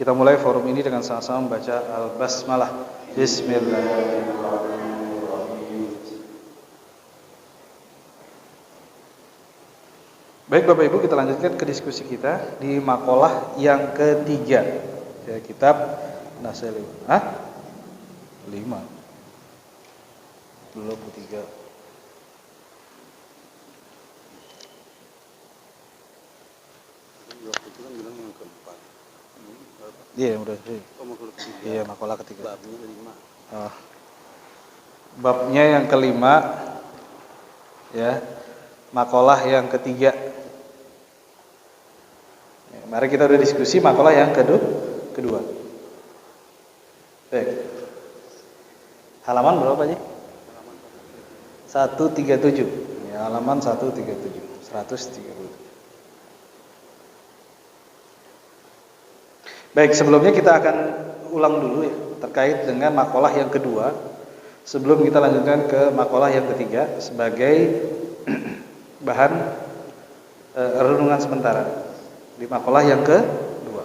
Kita mulai forum ini dengan sama-sama membaca Al-Basmalah. Bismillahirrahmanirrahim. Baik Bapak Ibu, kita lanjutkan ke diskusi kita di makalah yang ketiga, ya, kitab Nasil. 5 belum ketiga. Iya, udah sih. Iya, makalah ketiga. Babnya yang kelima, ya, makalah yang ketiga. Ya, mari kita udah diskusi makalah yang kedua. Baik. Halaman berapa aja? 137. Ya, halaman 137. 137. Baik, sebelumnya kita akan ulang dulu ya terkait dengan makalah yang kedua sebelum kita lanjutkan ke makalah yang ketiga sebagai bahan renungan sementara di makalah yang kedua.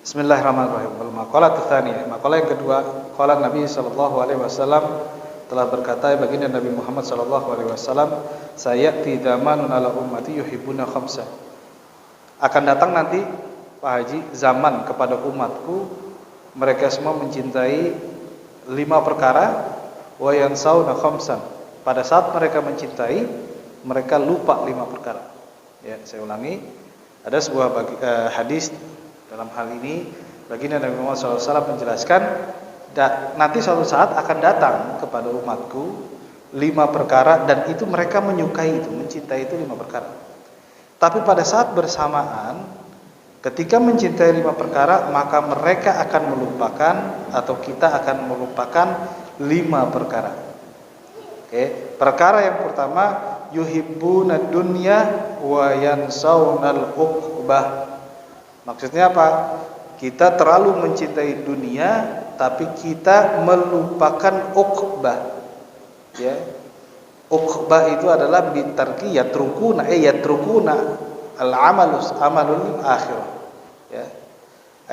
Bismillahirrahmanirrahim. Makalah tsaniyah, makalah yang kedua, qala Nabi sallallahu alaihi wasallam telah berkata baginda Nabi Muhammad sallallahu alaihi wasallam, sayati zamanun ala ummati yuhibbuna khamsa. Akan datang nanti Pak Haji, zaman kepada umatku mereka semua mencintai 5 perkara wa yansawna khamsan. Pada saat mereka mencintai, mereka lupa 5 perkara. Ya, saya ulangi. Ada sebuah hadis dalam hal ini baginda Nabi Muhammad SAW menjelaskan nanti suatu saat akan datang kepada umatku 5 perkara dan itu mereka menyukai itu, mencintai itu 5 perkara. Tapi pada saat bersamaan ketika mencintai 5 perkara, maka mereka akan melupakan atau kita akan melupakan 5 perkara. Oke, perkara yang pertama, yuhibbuna dunya wa yansawnal uqbah. Maksudnya apa? Kita terlalu mencintai dunia, tapi kita melupakan uqbah. Ya, uqbah itu adalah bitarki yatrukuna amalul akhirah, ya,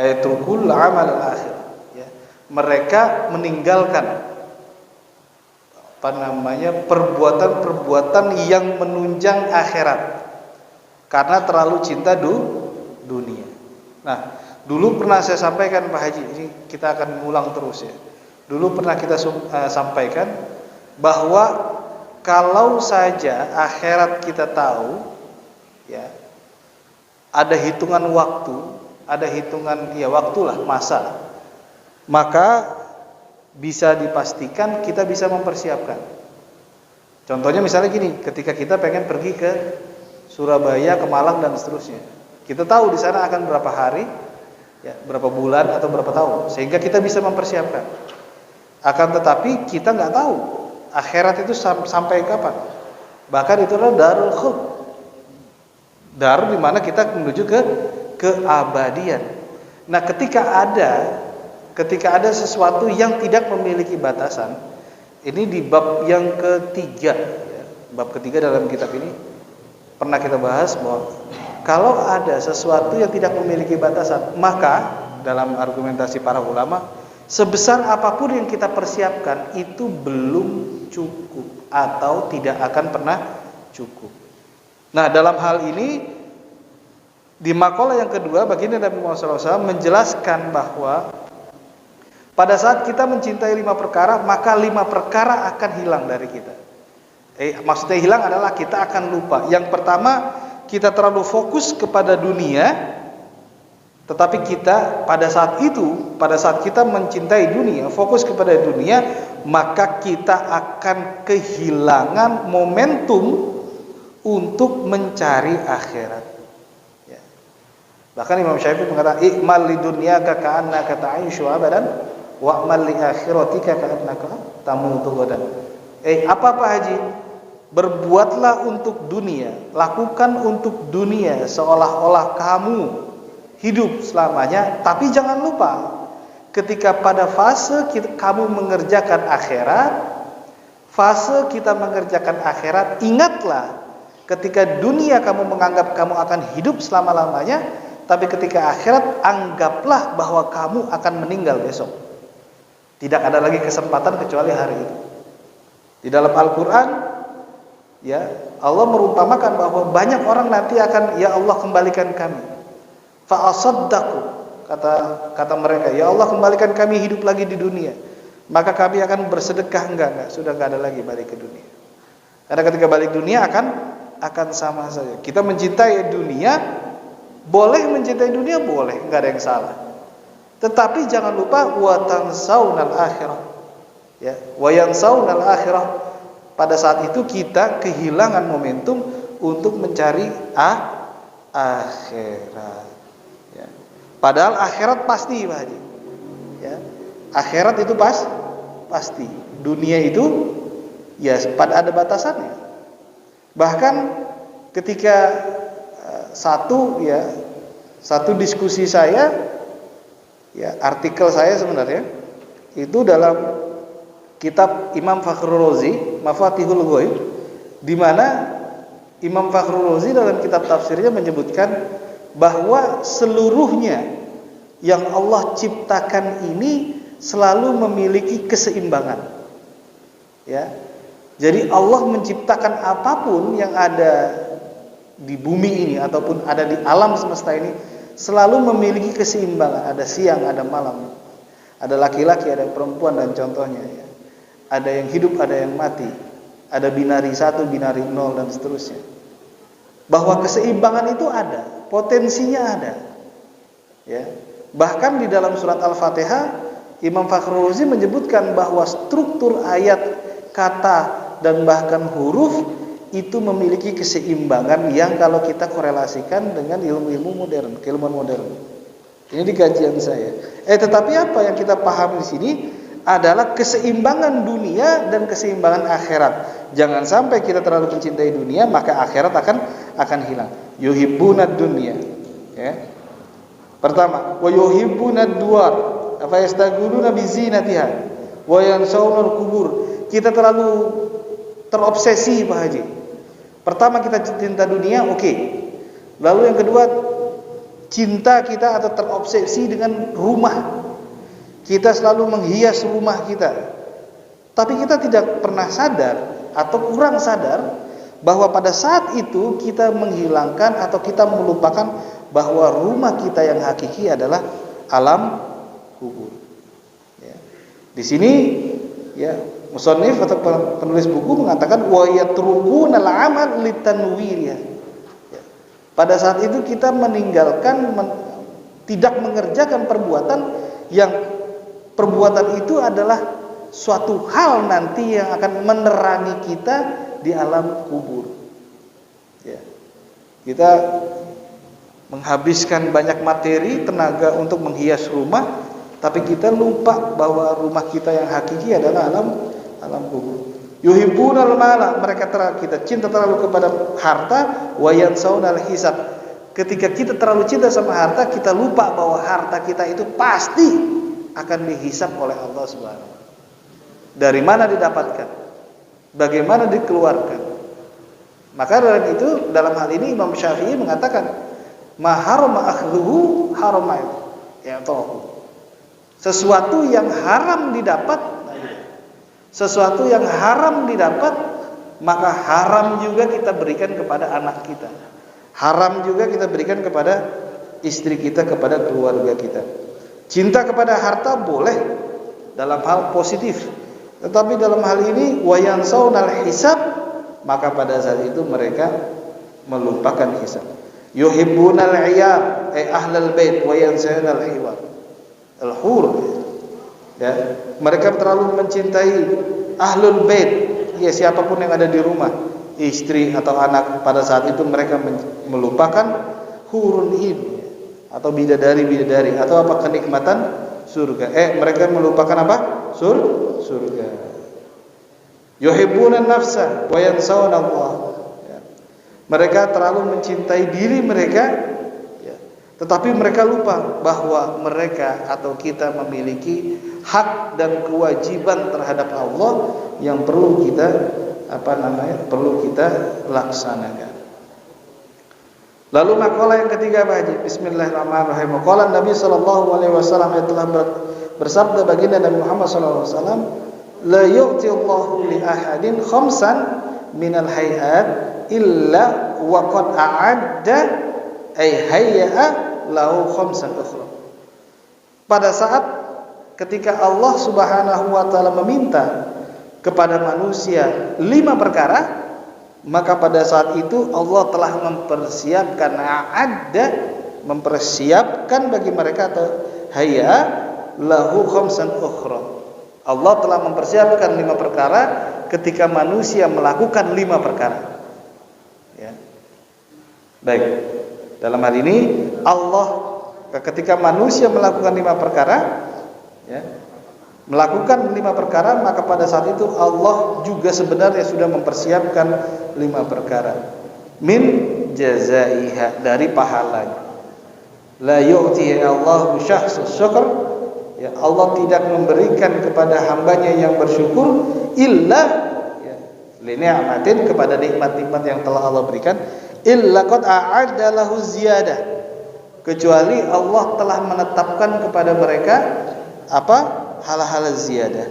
ayatul amal akhir, ya. Mereka meninggalkan perbuatan-perbuatan yang menunjang akhirat karena terlalu cinta dunia. Nah, dulu pernah saya sampaikan Pak Haji, ini kita akan mengulang terus ya. Dulu pernah kita sampaikan bahwa kalau saja akhirat kita tahu, ya, ada hitungan waktu, ada hitungan waktulah masa, maka bisa dipastikan kita bisa mempersiapkan. Contohnya misalnya gini, ketika kita pengen pergi ke Surabaya, ke Malang dan seterusnya, kita tahu di sana akan berapa hari, ya, berapa bulan atau berapa tahun, sehingga kita bisa mempersiapkan. Akan tetapi kita nggak tahu akhirat itu sampai kapan. Bahkan itu adalah darul khuld, darul di mana kita menuju ke keabadian. Nah, ketika ada sesuatu yang tidak memiliki batasan, ini di bab yang ketiga, ya, bab ketiga dalam kitab ini pernah kita bahas bahwa kalau ada sesuatu yang tidak memiliki batasan, maka dalam argumentasi para ulama, sebesar apapun yang kita persiapkan itu belum cukup atau tidak akan pernah cukup. Nah, dalam hal ini di makalah yang kedua baginda Nabi Muhammad SAW menjelaskan bahwa pada saat kita mencintai 5 perkara, maka 5 perkara akan hilang dari kita. Maksudnya hilang adalah kita akan lupa. Yang pertama, kita terlalu fokus kepada dunia, tetapi kita pada saat kita mencintai dunia, fokus kepada dunia, maka kita akan kehilangan momentum untuk mencari akhirat. Ya. Bahkan Imam Syafi'i mengatakan, "I'mal lidunyaka ka'annaka ta'ishu abadan, wa'mal li akhiratika ka'annaka tamutu ghadan." Apa Pak Haji? Berbuatlah untuk dunia, lakukan untuk dunia seolah-olah kamu hidup selamanya, tapi jangan lupa ketika pada fase kamu mengerjakan akhirat, fase kita mengerjakan akhirat, ingatlah ketika dunia kamu menganggap kamu akan hidup selama-lamanya, tapi ketika akhirat anggaplah bahwa kamu akan meninggal besok. Tidak ada lagi kesempatan kecuali hari itu. Di dalam Al-Qur'an ya, Allah merumpamakan bahwa banyak orang nanti akan, ya Allah kembalikan kami. Fa asaddaqu, kata mereka, ya Allah kembalikan kami hidup lagi di dunia. Maka kami akan bersedekah, enggak, sudah enggak ada lagi balik ke dunia. Karena ketika balik dunia akan sama saja. Kita mencintai dunia, boleh mencintai dunia, boleh, enggak ada yang salah. Tetapi jangan lupa wa tansaunal akhirah. Ya, wa yansaunal akhirah. Pada saat itu kita kehilangan momentum untuk mencari akhirat. Ya. Padahal akhirat pasti, Pak Haji. Ya. Akhirat itu pasti. Dunia itu ya ada batasannya. Bahkan ketika satu diskusi saya, ya artikel saya sebenarnya itu dalam kitab Imam Fakhrul Razi, Mafatihul Ghaib, di mana Imam Fakhrul Razi dalam kitab tafsirnya menyebutkan bahwa seluruhnya yang Allah ciptakan ini selalu memiliki keseimbangan. Ya. Jadi Allah menciptakan apapun yang ada di bumi ini ataupun ada di alam semesta ini selalu memiliki keseimbangan. Ada siang, ada malam. Ada laki-laki, ada perempuan dan contohnya ya. Ada yang hidup, ada yang mati. Ada binari 1, binari 0 dan seterusnya. Bahwa keseimbangan itu ada, potensinya ada. Ya. Bahkan di dalam surat Al-Fatihah Imam Fakhrul Razi menyebutkan bahwa struktur ayat, kata dan bahkan huruf itu memiliki keseimbangan yang kalau kita korelasikan dengan ilmu-ilmu modern, keilmuan modern. Ini di kajian saya. Tetapi apa yang kita pahami di sini adalah keseimbangan dunia dan keseimbangan akhirat. Jangan sampai kita terlalu mencintai dunia maka akhirat akan hilang. Yuhibbunad dunya. Ya. Pertama, wa yuhibbunad duar. Afa yastaguluna bi zinatiha wa yansawunal kubur. Kita terlalu terobsesi, Pak Haji. Pertama kita cinta dunia, oke. Lalu yang kedua, cinta kita atau terobsesi dengan rumah. Kita selalu menghias rumah kita. Tapi kita tidak pernah sadar atau kurang sadar bahwa pada saat itu kita menghilangkan atau kita melupakan bahwa rumah kita yang hakiki adalah alam kubur. Ya. Di sini ya musannif atau penulis buku mengatakan wa yatrukuna al-amal litanwiriyah. Ya. Pada saat itu kita meninggalkan tidak mengerjakan perbuatan yang perbuatan itu adalah suatu hal nanti yang akan menerangi kita di alam kubur. Ya. Kita menghabiskan banyak materi, tenaga untuk menghias rumah, tapi kita lupa bahwa rumah kita yang hakiki adalah alam kubur. Yuhibbunal mala, kita cinta terlalu kepada harta, wa yansaunal hisab. Ketika kita terlalu cinta sama harta, kita lupa bahwa harta kita itu pasti akan dihisab oleh Allah Subhanahu wa taala. Dari mana didapatkan? Bagaimana dikeluarkan? Maka dalam hal ini Imam Syafi'i mengatakan ma harama akhdhuhu harama ya tahu. Sesuatu yang haram didapat, maka haram juga kita berikan kepada anak kita. Haram juga kita berikan kepada istri kita, kepada keluarga kita. Cinta kepada harta boleh dalam hal positif, tetapi dalam hal ini wayansaunal hisab, maka pada saat itu mereka melupakan hisab. Yuhibbunal iyab ahlal bait wayansaunal iwab al-hur. Ya, mereka terlalu mencintai ahlul bait, ya siapapun yang ada di rumah, istri atau anak. Pada saat itu mereka melupakan hurun in atau bidadari atau apa kenikmatan surga. Mereka melupakan apa? Surga. Yuhibbunan nafsa wa yansawna Allah. Ya. Mereka terlalu mencintai diri mereka, ya. Tetapi mereka lupa bahwa mereka atau kita memiliki hak dan kewajiban terhadap Allah yang perlu kita laksanakan. Lalu makalah yang ketiga Pak Haji, bismillahirrahmanirrahim. Qala Nabi sallallahu alaihi wasallam, yang telah bersabda baginda Nabi Muhammad sallallahu alaihi wasallam, la yu'ti Allahu li ahadin khamsan minal hayat illa wa qad a'adda ay hayya'a lahu khamsan ukhra. Pada saat ketika Allah Subhanahu wa taala meminta kepada manusia 5 perkara, maka pada saat itu Allah telah mempersiapkan bagi mereka, atau hayya lahu khamsan ukhra. Allah telah mempersiapkan 5 perkara ketika manusia melakukan 5 perkara. Ya. Baik. Dalam hal ini Allah ketika manusia melakukan 5 perkara, ya, melakukan 5 perkara, maka pada saat itu Allah juga sebenarnya sudah mempersiapkan 5 perkara. Min jazaiha, dari pahalanya. La yu'ti Allahu syahsus syukur, ya, Allah tidak memberikan kepada hambanya yang bersyukur illa, ya, li ni'matin, kepada nikmat-nikmat yang telah Allah berikan, illa qad a'adda lahu ziyadah, kecuali Allah telah menetapkan kepada mereka apa? Hal-hal ziyadah.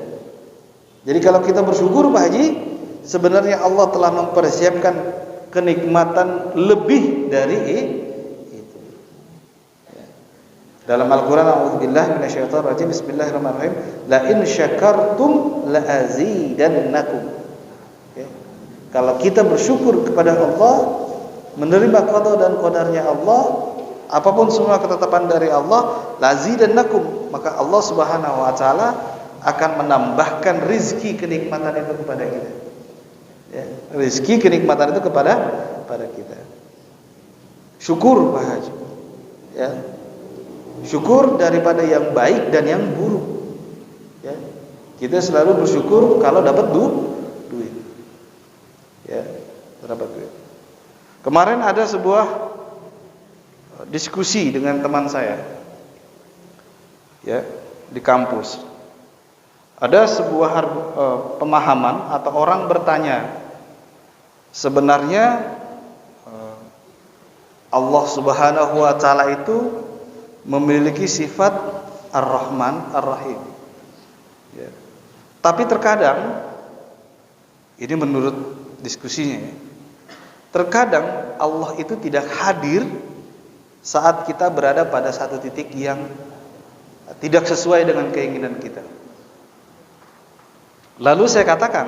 Jadi kalau kita bersyukur Pak Haji, sebenarnya Allah telah mempersiapkan kenikmatan lebih dari itu. Dalam Al-Quran, a'udzubillahi minasyaitonir rajim, bismillahirrahmanirrahim, la in syakartum la azidannakum. Kalau kita bersyukur kepada Allah, menerima qada dan qadarnya Allah, apapun semua ketetapan dari Allah, lazidannakum, maka Allah Subhanahu wa taala akan menambahkan rizki kenikmatan itu kepada kita. Ya, rizki kenikmatan itu kepada kita. Syukur Pak Haji. Ya. Syukur daripada yang baik dan yang buruk. Ya. Kita selalu bersyukur kalau dapat duit. Ya, dapat duit. Kemarin ada sebuah diskusi dengan teman saya, ya, di kampus. Ada sebuah pemahaman atau orang bertanya, sebenarnya Allah Subhanahu wa taala itu memiliki sifat Ar-Rahman Ar-Rahim, ya. Tapi terkadang, ini menurut diskusinya, terkadang Allah itu tidak hadir saat kita berada pada satu titik yang tidak sesuai dengan keinginan kita. Lalu saya katakan,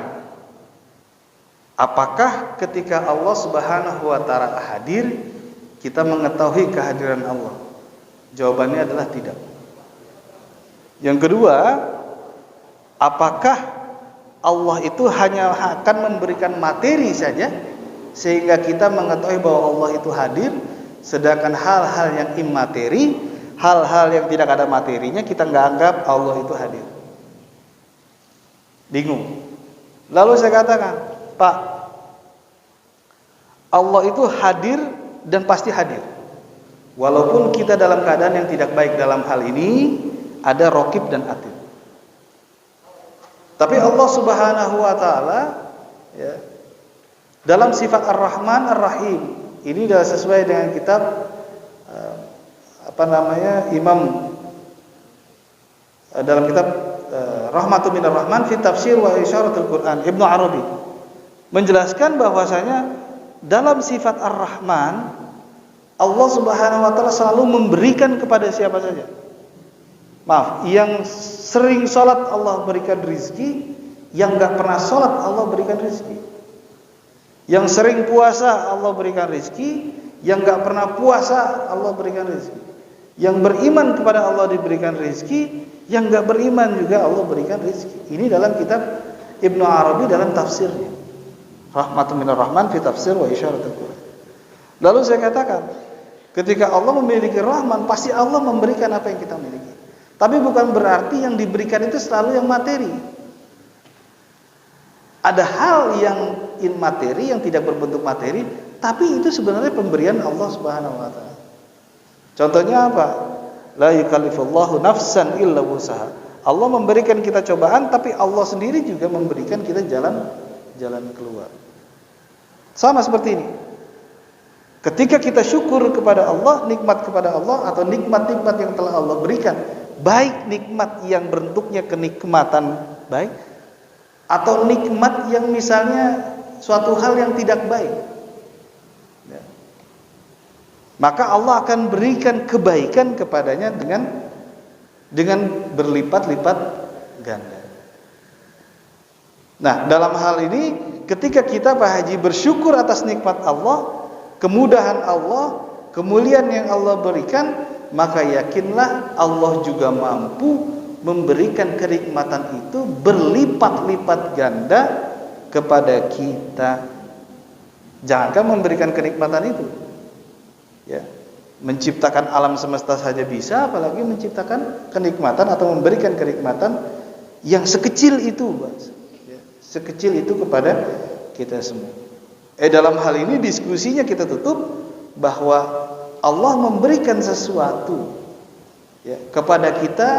apakah ketika Allah Subhanahu wa taala hadir, kita mengetahui kehadiran Allah? Jawabannya adalah tidak. Yang kedua, apakah Allah itu hanya akan memberikan materi saja sehingga kita mengetahui bahwa Allah itu hadir, sedangkan hal-hal yang immateri, hal-hal yang tidak ada materinya, kita nggak anggap Allah itu hadir? Bingung. Lalu saya katakan, Pak, Allah itu hadir dan pasti hadir. Walaupun kita dalam keadaan yang tidak baik dalam hal ini, ada raqib dan atid. Tapi Allah Subhanahu wa taala, ya, dalam sifat Ar-Rahman Ar-Rahim, ini sudah sesuai dengan kitab Imam dalam kitab Rahmatul Minar Rahman fi Tafsir wa Isyaratul Quran, Ibnu Arabi menjelaskan bahwasanya dalam sifat Ar-Rahman, Allah Subhanahu wa taala selalu memberikan kepada siapa saja. Maaf, yang sering sholat Allah berikan rizki, yang gak pernah sholat Allah berikan rizki. Yang sering puasa Allah berikan rizki, yang gak pernah puasa Allah berikan rizki. Yang beriman kepada Allah diberikan rizki, yang gak beriman juga Allah berikan rizki. Ini dalam kitab Ibnu Arabi dalam tafsirnya, Rahmatul Minar Rahman fi Tafsir wa Isyaratul Quran. Lalu saya katakan, ketika Allah memiliki Rahman, pasti Allah memberikan apa yang kita miliki. Tapi bukan berarti yang diberikan itu selalu yang materi. Ada hal yang immateri, yang tidak berbentuk materi, tapi itu sebenarnya pemberian Allah Subhanahu wa taala. Contohnya apa? La yukallifullahu nafsan illa wusaha. Allah memberikan kita cobaan, tapi Allah sendiri juga memberikan kita jalan keluar. Sama seperti ini. Ketika kita syukur kepada Allah, nikmat kepada Allah atau nikmat-nikmat yang telah Allah berikan, baik nikmat yang bentuknya kenikmatan baik atau nikmat yang misalnya suatu hal yang tidak baik, ya, maka Allah akan berikan kebaikan kepadanya dengan berlipat-lipat ganda. Nah, dalam hal ini ketika kita Pak Haji bersyukur atas nikmat Allah, kemudahan Allah, kemuliaan yang Allah berikan, maka yakinlah Allah juga mampu memberikan kenikmatan itu berlipat-lipat ganda kepada kita. Jangankan memberikan kenikmatan itu, ya, menciptakan alam semesta saja bisa, apalagi menciptakan kenikmatan atau memberikan kenikmatan yang sekecil itu, ya, sekecil itu kepada kita semua. Dalam hal ini diskusinya kita tutup bahwa Allah memberikan sesuatu, ya, kepada kita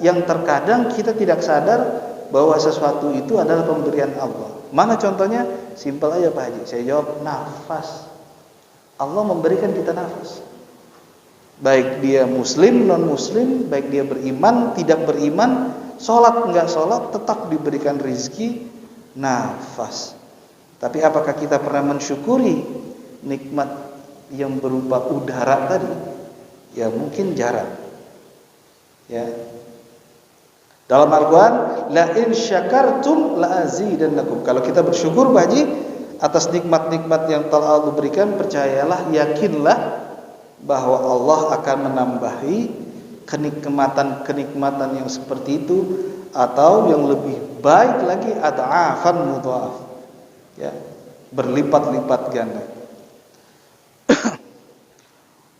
yang terkadang kita tidak sadar bahwa sesuatu itu adalah pemberian Allah. Mana contohnya? Simpel aja Pak Haji. Saya jawab, nafas. Allah memberikan kita nafas. Baik dia muslim, non muslim, baik dia beriman, tidak beriman, sholat, enggak sholat, tetap diberikan rizki nafas. Tapi apakah kita pernah mensyukuri nikmat yang berupa udara tadi? Ya mungkin jarang. Ya. Dalam Al-Quran, la in syakartum la azidannakum. Kalau kita bersyukur Pak Haji atas nikmat-nikmat yang telah Allah berikan, percayalah, yakinlah bahwa Allah akan menambahi kenikmatan-kenikmatan yang seperti itu, atau yang lebih baik lagi, ad'afan mudha'af, ya, berlipat-lipat ganda.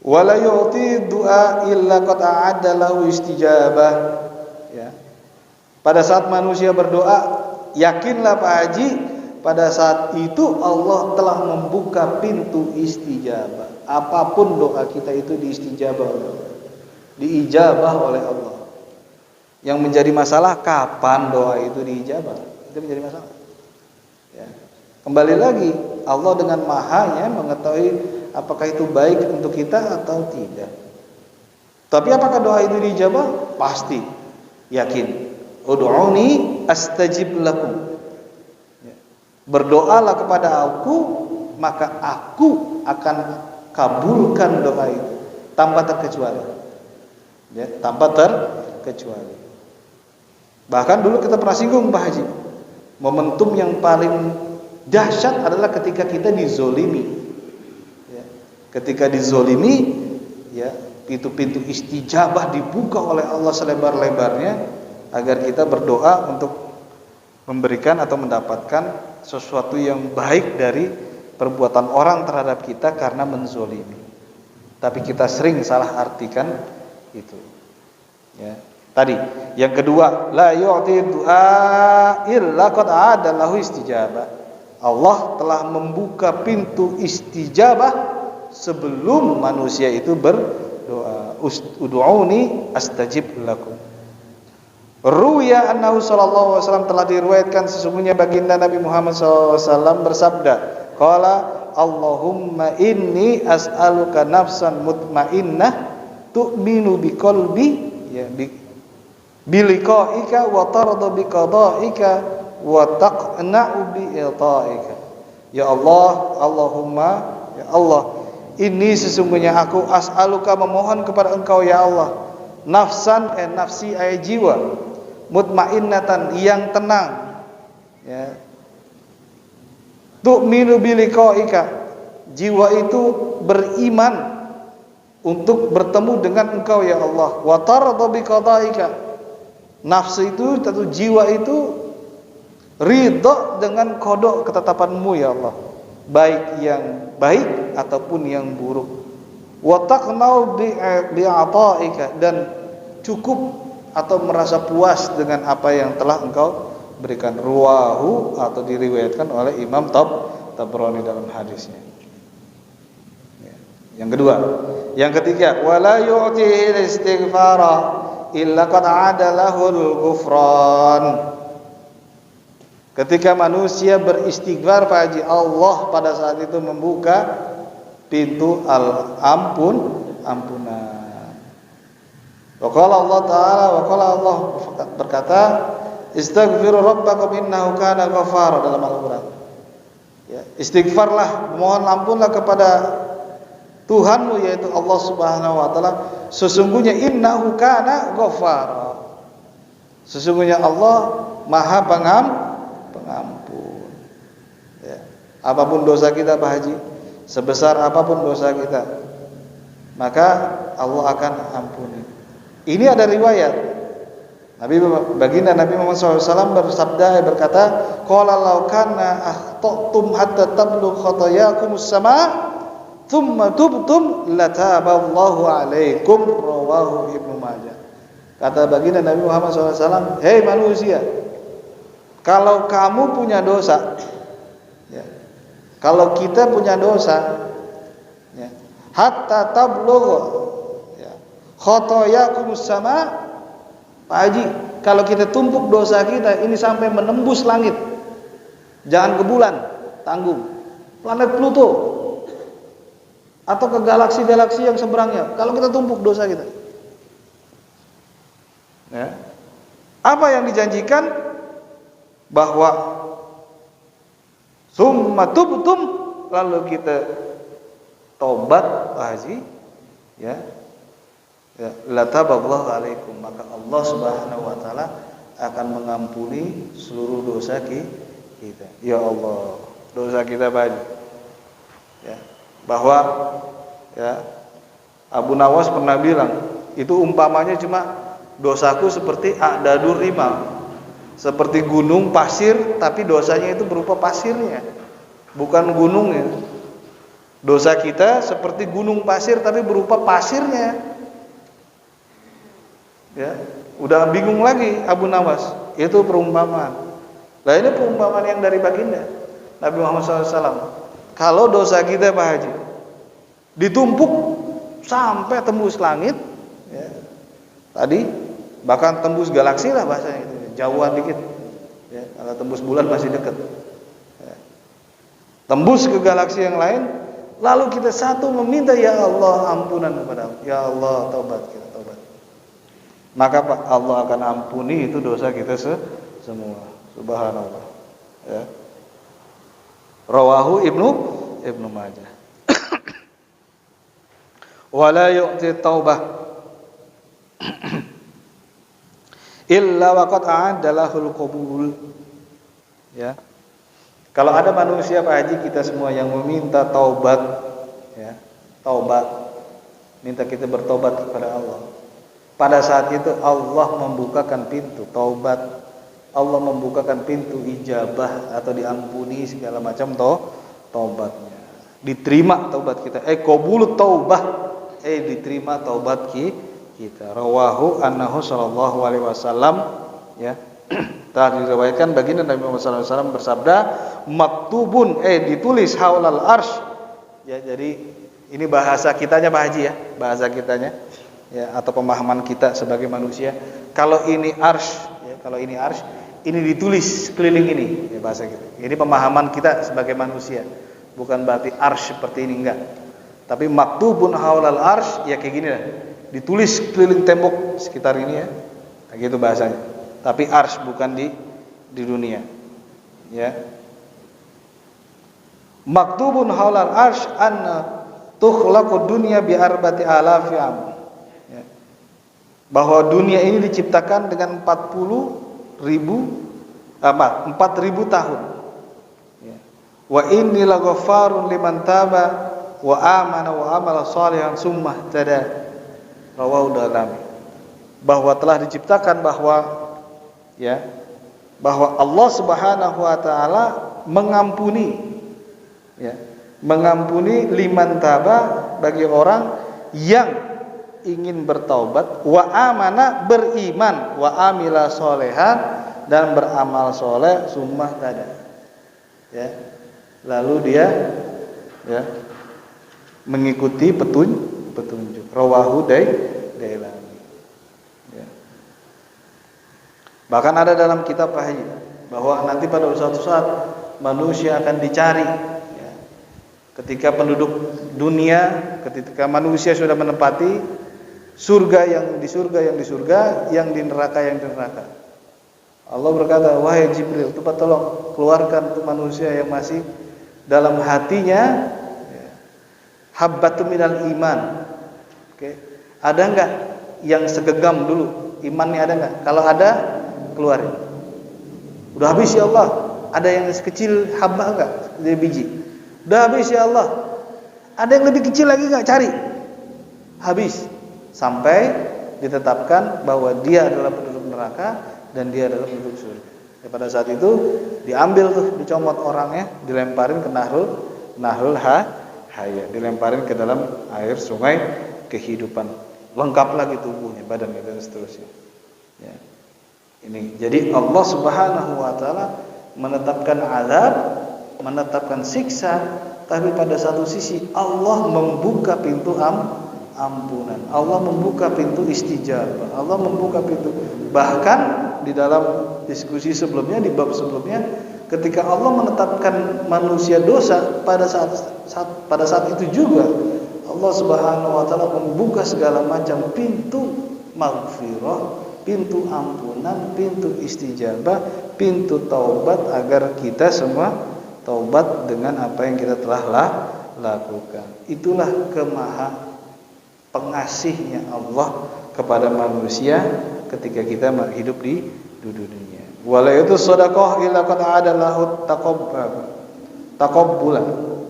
Wala yu'ti du'a illa qad a'adda lahu istijabah. Ya. Pada saat manusia berdoa, yakinlah Pak Haji, pada saat itu Allah telah membuka pintu istijabah. Apapun doa kita itu diistijabah oleh Allah, diijabah oleh Allah. Yang menjadi masalah kapan doa itu diijabah, itu menjadi masalah. Ya. Kembali lagi, Allah dengan mahanya mengetahui apakah itu baik untuk kita atau tidak. Tapi apakah doa itu diijabah? Pasti, yakin. Ud'uni astajib lakum. Ya. Berdoalah kepada aku, maka aku akan kabulkan doa itu tanpa terkecuali. Ya, tanpa terkecuali. Bahkan dulu kita pernah singgung Pak Haji, momentum yang paling dahsyat adalah ketika kita dizolimi. Ya, ketika dizolimi, ya, pintu-pintu istijabah dibuka oleh Allah selebar-lebarnya agar kita berdoa untuk memberikan atau mendapatkan sesuatu yang baik dari perbuatan orang terhadap kita karena menzolimi. Tapi kita sering salah artikan itu. Ya. Tadi, yang kedua, la yu'ti du'a illa qad 'ada lahu istijabah. Allah telah membuka pintu istijabah sebelum manusia itu berdoa. Ud'uni astajib lakum. Ruya annahu sallallahu alaihi wasallam, telah diriwayatkan sesungguhnya baginda Nabi Muhammad SAW bersabda, qala Allahumma inni as'aluka nafsan mutmainnah tu'minu biqalbi, ya, biliqa'ika wa tarda biqada'ika wa taqna'u bi'ita'ika. Ya Allah, Allahumma, ya Allah, ini sesungguhnya aku as'aluka, memohon kepada engkau ya Allah, nafsan, nafsi ay jiwa, mutmainnatan, yang tenang, ya, tu'minu biliqa'ika, jiwa itu beriman untuk bertemu dengan engkau ya Allah, wa tarda biqada'ika, nafsu itu atau jiwa itu ridha dengan qada ketetapanmu ya Allah, baik yang baik ataupun yang buruk, wa taqnau bi'ata'ika, dan cukup atau merasa puas dengan apa yang telah engkau berikan. Ruwahu, atau diriwayatkan oleh Imam Tabrani dalam hadisnya. Ya. Yang kedua, yang ketiga, wala yu'ti istighfara illa qad 'ada lahul ghufran. Ketika manusia beristighfar Pak Haji, Allah pada saat itu membuka pintu ampunan. Wa qala Allah Ta'ala, wa qala Allah berkata, istaghfiru rabbakum innahu kana ghafara dalam Al-Qur'an. Ya, istighfarlah, mohon ampunlah kepada Tuhanmu yaitu Allah Subhanahu wa taala, sesungguhnya innahu kana ghafara. Sesungguhnya Allah Maha pengampun. Ya. Apapun dosa kita Pak Haji, sebesar apapun dosa kita, maka Allah akan ampuni. Ini ada riwayat. Baginda Nabi Muhammad SAW bersabda, berkata, qala law kana akhtatum hatta tablugh khatayakumus sama thumma tubtum lataballahu alaikum, rawahu Ibnu Majah. Kata baginda Nabi Muhammad SAW, hei manusia, kalau kamu punya dosa, ya, kalau kita punya dosa, ya, hatta tablugh ya, khatayakumus sama, Pak Haji, kalau kita tumpuk dosa kita ini sampai menembus langit, jangan ke bulan, tanggung planet Pluto atau ke galaksi-galaksi yang seberangnya, kalau kita tumpuk dosa kita, ya, apa yang dijanjikan? Bahwa summa tubtum, lalu kita tobat Pak Haji, ya, ya, lataballahu alaikum, maka Allah Subhanahu wa taala akan mengampuni seluruh dosa kita. Ya Allah, dosa kita banyak. Ya, bahwa ya Abu Nawas pernah bilang, itu umpamanya cuma dosaku seperti a'dadur rimal, seperti gunung pasir, tapi dosanya itu berupa pasirnya, bukan gunungnya. Dosa kita seperti gunung pasir tapi berupa pasirnya. Ya, udah bingung lagi Abu Nawas. Itu perumpamaan. Nah, ini perumpamaan yang dari baginda Nabi Muhammad SAW. Kalau dosa kita Pak Haji ditumpuk sampai tembus langit, ya, tadi bahkan tembus galaksi lah bahasanya itu, jauhan dikit. Ya, kalau tembus bulan masih dekat. Ya. Tembus ke galaksi yang lain, lalu kita satu meminta, ya Allah ampunan kepada, ya Allah taubat kita. Maka Allah akan ampuni itu dosa kita semua. Subhanallah. Ya. Rawahu Ibnu Majah. Wala yu'ti taubah illa waqad a'adalahul qabul. Ya. Kalau ada manusia Pak Haji, kita semua yang meminta taubat, ya, taubat, minta kita bertobat kepada Allah. Pada saat itu Allah membukakan pintu taubat, Allah membukakan pintu ijabah atau diampuni segala macam taubatnya. Diterima taubat kita. Qabulut taubah, diterima taubat kita. Rawahu annahu sallallahu alaihi wasallam, ya. Telah diriwayatkan baginda Nabi Muhammad sallallahu alaihi wasallam bersabda, maktubun, ditulis haulal arsy. Ya, jadi ini bahasa kitanya Pak Haji, ya, bahasa kitanya. Ya, atau pemahaman kita sebagai manusia. Kalau ini arsy, ya, kalau ini arsy, ini ditulis keliling ini, ya, bahasa kita. Ini pemahaman kita sebagai manusia. Bukan berarti arsy seperti ini, enggak. Tapi maktubun haulal arsy, ya kayak gini lah. Ditulis keliling tembok sekitar ini, ya. Kayak gitu bahasanya. Tapi arsy bukan di dunia. Ya. Maktubun haulal arsy anna tukhlaqud dunya bi arba'ati alafi am. Bahwa dunia ini diciptakan dengan 4.000 tahun. Ya. Wa inni laghaffarun liman taba wa amana wa amala shalihan summa tada. Rawahu Darimi. Bahwa telah diciptakan bahwa, ya, bahwa Allah Subhanahu wa taala mengampuni, ya, mengampuni liman taba, bagi orang yang ingin bertaubat, wa amana, beriman, wa amila solehan, dan beramal soleh, summa tada, ya, lalu dia, ya, mengikuti petunjuk. Rawahu Dailami. Ya. Bahkan ada dalam kitab Wahyu bahwa nanti pada suatu saat manusia akan dicari, ya, Ketika penduduk dunia, ketika manusia sudah menempati surga, yang di surga, yang di neraka, Allah berkata, wahai Jibril, cepat tolong keluarkan untuk manusia yang masih dalam hatinya habbatun minal iman. Oke. Ada enggak yang segegam dulu imannya, ada enggak? Kalau ada, keluarin. Udah habis ya Allah. Ada yang sekecil habba enggak? Dari biji. Udah habis ya Allah. Ada yang lebih kecil lagi enggak? Cari. Habis. Sampai ditetapkan bahwa dia adalah penduduk neraka dan dia adalah penduduk surga. Pada saat itu diambil tuh, dicomot orangnya, dilemparin ke Nahrul Hayat, dilemparin ke dalam air sungai kehidupan. Lengkap lagi tubuhnya, badannya dan seterusnya. Ya. Ini jadi Allah Subhanahu wa taala menetapkan azab, menetapkan siksa, tapi pada satu sisi Allah membuka pintu ampunan. Allah membuka pintu istijabah. Allah membuka pintu. Bahkan di dalam diskusi sebelumnya, di bab sebelumnya, ketika Allah menetapkan manusia dosa, pada saat itu juga Allah Subhanahu wa taala membuka segala macam pintu maghfirah, pintu ampunan, pintu istijabah, pintu taubat, agar kita semua taubat dengan apa yang kita telah lakukan. Itulah kemaha pengasihnya Allah kepada manusia ketika kita hidup di dunia. Wala itu sedekah illa qad adalahu taqabbulan,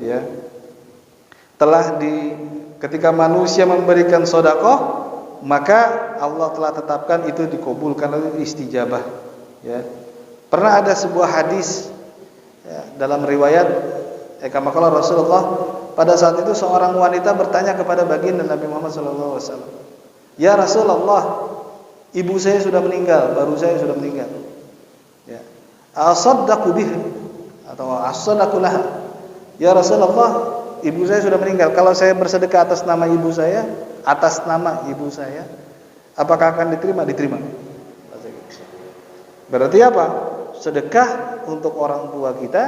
ya. Ketika manusia memberikan sedekah, maka Allah telah tetapkan itu dikabulkan, oleh istijabah, ya. Pernah ada sebuah hadis, ya, dalam riwayat kama qala Rasulullah, pada saat itu seorang wanita bertanya kepada baginda Nabi Muhammad SAW, ya Rasulullah, ibu saya sudah meninggal, baru saya sudah meninggal. Ya. Asaddaqu biha atau asaddaqu laha. Ya Rasulullah, ibu saya sudah meninggal. Kalau saya bersedekah atas nama ibu saya, apakah akan diterima? Diterima. Berarti apa? Sedekah untuk orang tua kita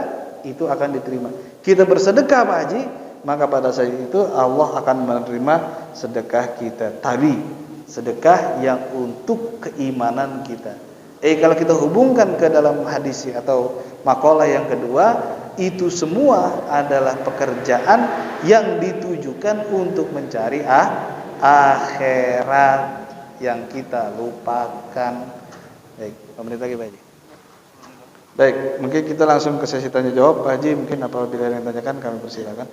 itu akan diterima. Kita bersedekah Pak Haji, maka pada saat itu Allah akan menerima sedekah kita. Tapi sedekah yang untuk keimanan kita. Kalau kita hubungkan ke dalam hadis atau makalah yang kedua, itu semua adalah pekerjaan yang ditujukan untuk mencari akhirat yang kita lupakan. Baik, pemerintah lagi Pak Haji. Baik, mungkin kita langsung ke sesi tanya jawab. Pak Haji, mungkin apabila ada yang tanyakan kami persilakan.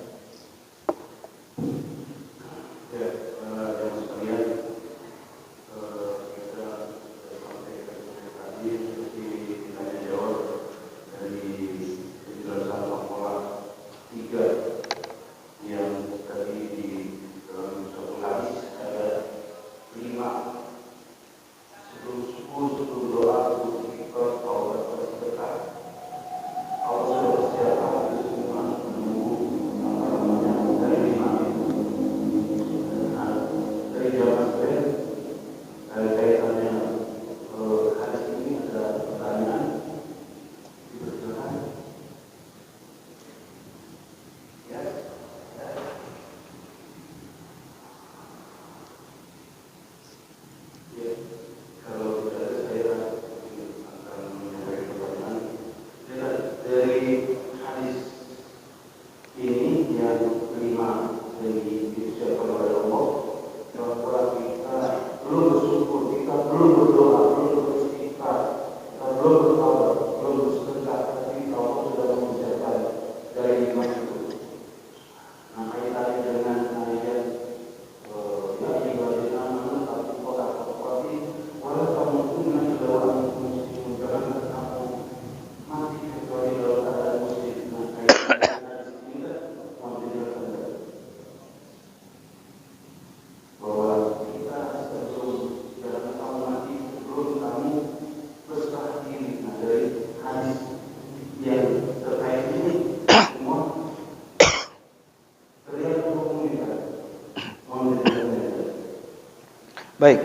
Baik.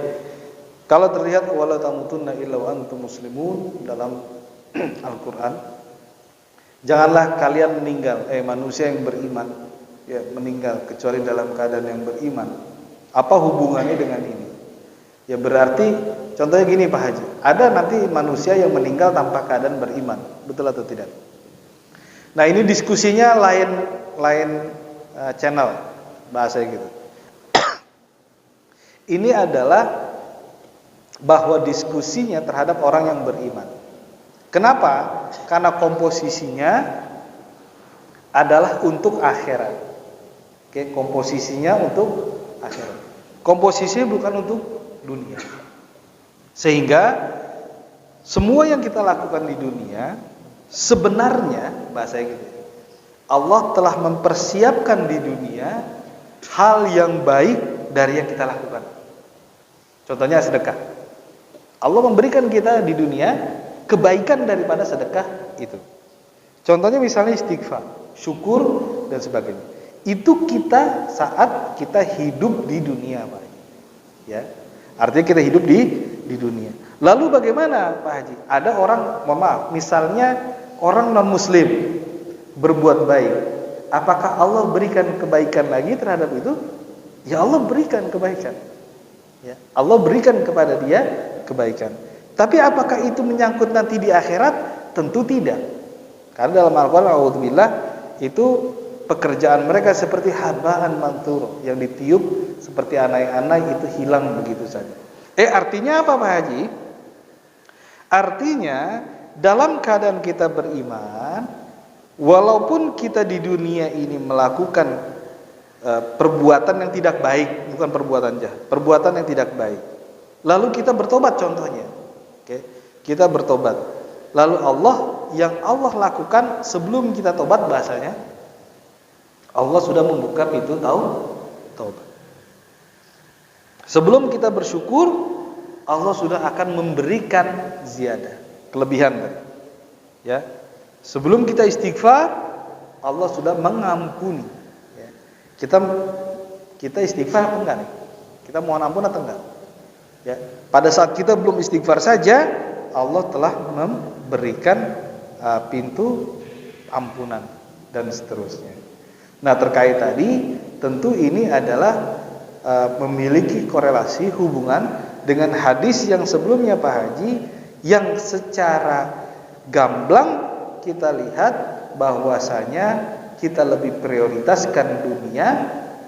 Kalau terlihat wala tamutunna illa wa antum muslimun dalam Al-Qur'an, janganlah kalian meninggal, manusia yang beriman, ya meninggal kecuali dalam keadaan yang beriman. Apa hubungannya dengan ini? Ya berarti contohnya gini Pak Haji, ada nanti manusia yang meninggal tanpa keadaan beriman, betul atau tidak? Nah ini diskusinya lain channel bahasanya gitu. Ini adalah bahwa diskusinya terhadap orang yang beriman. Kenapa? Karena komposisinya adalah untuk akhirat. Oke, komposisinya untuk akhirat. Komposisinya bukan untuk dunia. Sehingga semua yang kita lakukan di dunia sebenarnya bahasa gitu. Allah telah mempersiapkan di dunia hal yang baik dari yang kita lakukan. Contohnya sedekah. Allah memberikan kita di dunia kebaikan daripada sedekah itu. Contohnya misalnya istighfar, syukur dan sebagainya. Itu kita saat kita hidup di dunia, Pak Haji. Ya. Artinya kita hidup di dunia. Lalu bagaimana, Pak Haji? Ada orang, mohon maaf, misalnya orang non muslim berbuat baik. Apakah Allah berikan kebaikan lagi terhadap itu? Ya Allah berikan kebaikan. Ya, Allah berikan kepada dia kebaikan. Tapi apakah itu menyangkut nanti di akhirat? Tentu tidak. Karena dalam Al-Qur'an a'udzubillah itu pekerjaan mereka seperti habaan manthur yang ditiup seperti anai-anai itu hilang begitu saja. Artinya apa Pak Haji? Artinya dalam keadaan kita beriman, walaupun kita di dunia ini melakukan perbuatan yang tidak baik, bukan perbuatan jahat, perbuatan yang tidak baik. Lalu kita bertobat contohnya. Oke, kita bertobat. Lalu yang Allah lakukan sebelum kita tobat bahasanya Allah sudah membuka pintu taubat. Sebelum kita bersyukur, Allah sudah akan memberikan ziyadah, kelebihan tadi. Ya. Sebelum kita istighfar, Allah sudah mengampuni. Ya. Kita istighfar apa enggak nih? Kita mohon ampun atau enggak? Ya. Pada saat kita belum istighfar saja, Allah telah memberikan pintu ampunan dan seterusnya. Nah, terkait tadi, tentu ini adalah memiliki korelasi hubungan dengan hadis yang sebelumnya Pak Haji, yang secara gamblang kita lihat bahwasanya kita lebih prioritaskan dunia,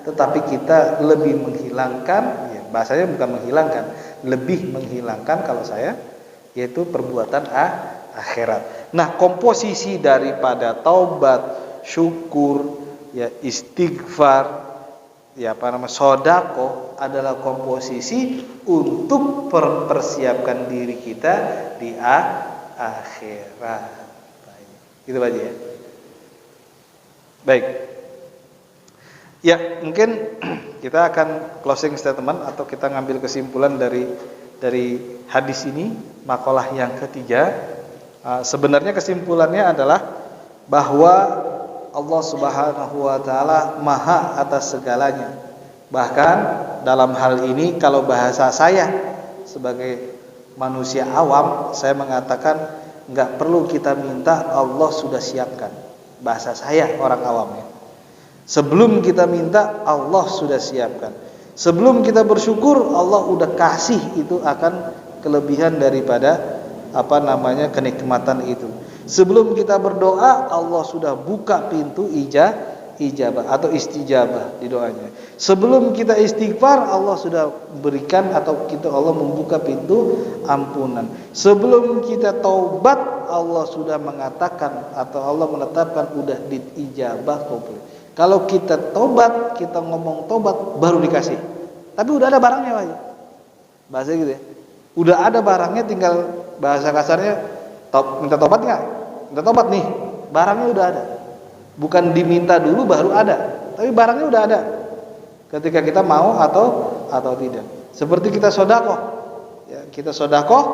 tetapi kita lebih menghilangkan, ya, bahasanya bukan menghilangkan, lebih menghilangkan kalau saya, yaitu perbuatan akhirat. Nah, komposisi daripada taubat, syukur, ya istighfar, ya sedekah adalah komposisi untuk mempersiapkan diri kita di akhirat. Gitu aja ya. Baik. Ya, mungkin kita akan closing statement atau kita ngambil kesimpulan dari hadis ini, makalah yang ketiga. Sebenarnya kesimpulannya adalah bahwa Allah Subhanahu wa taala maha atas segalanya. Bahkan dalam hal ini kalau bahasa saya sebagai manusia awam, saya mengatakan enggak perlu kita minta, Allah sudah siapkan. Bahasa saya orang awamnya. Sebelum kita minta, Allah sudah siapkan. Sebelum kita bersyukur, Allah udah kasih itu akan kelebihan daripada kenikmatan itu. Sebelum kita berdoa, Allah sudah buka pintu ijabah atau istijabah di doanya. Sebelum kita istighfar, Allah sudah berikan atau Allah membuka pintu ampunan. Sebelum kita taubat, Allah sudah mengatakan atau Allah menetapkan udah diijabah kabul. Kalau kita tobat, kita ngomong tobat baru dikasih. Tapi udah ada barangnya Pak. Bahasa gitu ya. Udah ada barangnya, tinggal bahasa kasarnya minta tobat enggak? Minta tobat nih. Barangnya udah ada. Bukan diminta dulu baru ada, tapi barangnya udah ada. Ketika kita mau atau tidak. Seperti kita sedekah. Ya, kita sedekah,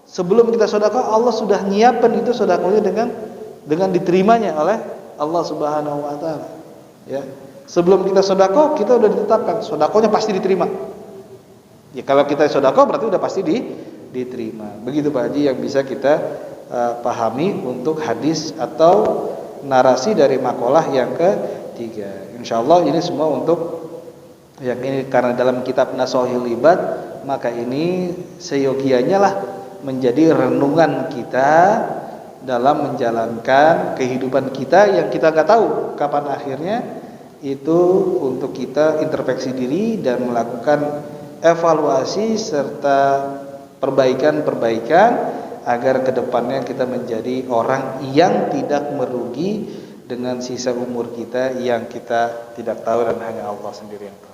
sebelum kita sedekah Allah sudah nyiapkan itu sedekahnya dengan diterimanya oleh Allah Subhanahu wa taala. Ya. Sebelum kita sedekah, kita udah ditetapkan sedekahnya pasti diterima. Ya, kalau kita sedekah berarti udah pasti diterima. Begitu Pak Haji yang bisa kita pahami untuk hadis atau narasi dari makalah yang 3. Insyaallah ini semua untuk yang ini, karena dalam kitab Nashahul Ibad, maka ini seyogianya lah menjadi renungan kita dalam menjalankan kehidupan kita yang kita nggak tahu kapan akhirnya. Itu untuk kita introspeksi diri dan melakukan evaluasi serta perbaikan-perbaikan agar kedepannya kita menjadi orang yang tidak merugi dengan sisa umur kita yang kita tidak tahu dan hanya Allah sendiri yang tahu.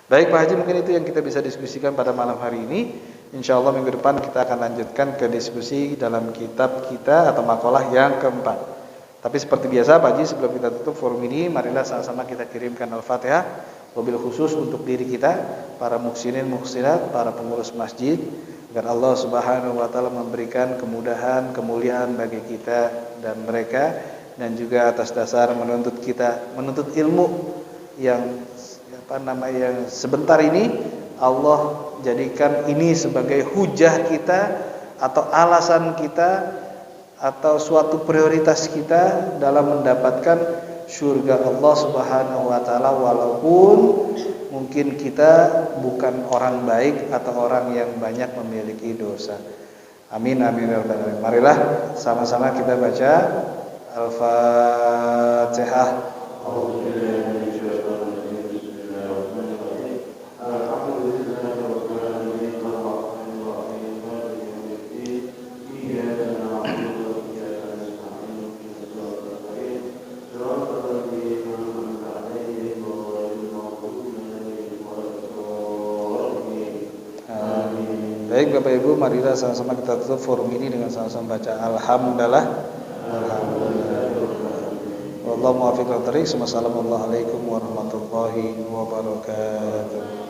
Baik Pak Haji, mungkin itu yang kita bisa diskusikan pada malam hari ini. Insyaallah minggu depan kita akan lanjutkan ke diskusi dalam kitab kita atau makalah yang keempat. Tapi seperti biasa Pak Haji, sebelum kita tutup forum ini, marilah sama-sama kita kirimkan Al-Fatihah, wabil khusus untuk diri kita, para muhsinin muhsinat, para pengurus masjid, agar Allah Subhanahu wa taala memberikan kemudahan, kemuliaan bagi kita dan mereka, dan juga atas dasar menuntut ilmu yang yang sebentar ini, Allah jadikan ini sebagai hujah kita atau alasan kita atau suatu prioritas kita dalam mendapatkan surga Allah Subhanahu wa taala, walaupun mungkin kita bukan orang baik atau orang yang banyak memiliki dosa. Amin amin ya rabbal alamin. Marilah sama-sama kita baca Al-Fatihah. Baik Bapak Ibu, marilah sama-sama kita tutup forum ini dengan sama-sama baca Alhamdulillah. Wallahu muwaffiq ila thoriq. Wassalamualaikum warahmatullahi wabarakatuh.